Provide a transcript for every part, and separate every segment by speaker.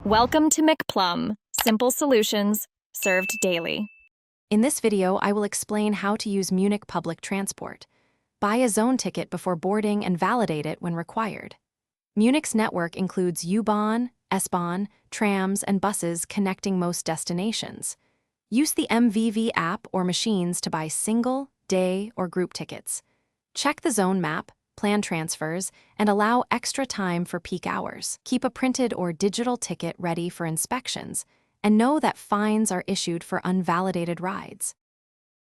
Speaker 1: Welcome to McPlum, simple solutions served daily.
Speaker 2: In this video, I will explain how to use Munich public transport. Buy a zone ticket before boarding and validate it when required. Munich's network includes U-Bahn, S-Bahn, trams, and buses connecting most destinations. Use the MVV app or machines to buy single, day, or group tickets. Check the zone map, plan transfers, and allow extra time for peak hours. Keep a printed or digital ticket ready for inspections, and know that fines are issued for unvalidated rides.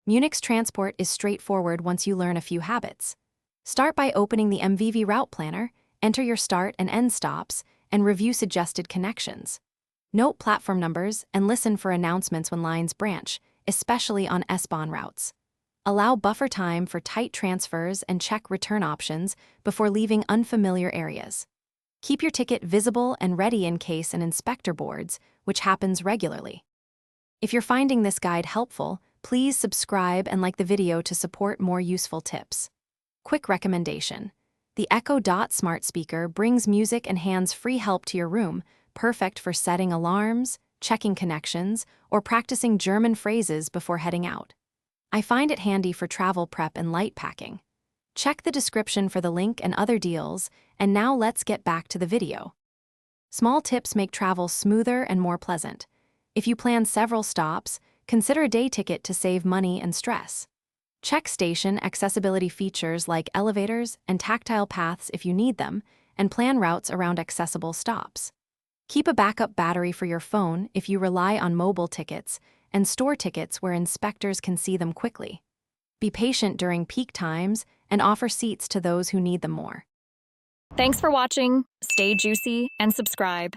Speaker 2: Munich's transport is straightforward once you learn a few habits. Start by opening the MVV route planner, enter your start and end stops, and review suggested connections. Note platform numbers and listen for announcements when lines branch, especially on S-Bahn routes. Allow buffer time for tight transfers and check return options before leaving unfamiliar areas. Keep your ticket visible and ready in case an inspector boards, which happens regularly. If you're finding this guide helpful, please subscribe and like the video to support more useful tips. Quick recommendation: the Echo Dot smart speaker brings music and hands-free help to your room, perfect for setting alarms, checking connections, or practicing German phrases before heading out. I find it handy for travel prep and light packing. Check the description for the link and other deals, and now let's get back to the video. Small tips make travel smoother and more pleasant. If you plan several stops, consider a day ticket to save money and stress. Check station accessibility features like elevators and tactile paths if you need them, and plan routes around accessible stops. Keep a backup battery for your phone if you rely on mobile tickets, and store tickets where inspectors can see them quickly. Be patient during peak times and offer seats to those who need them more.
Speaker 1: Thanks for watching, stay juicy, and subscribe.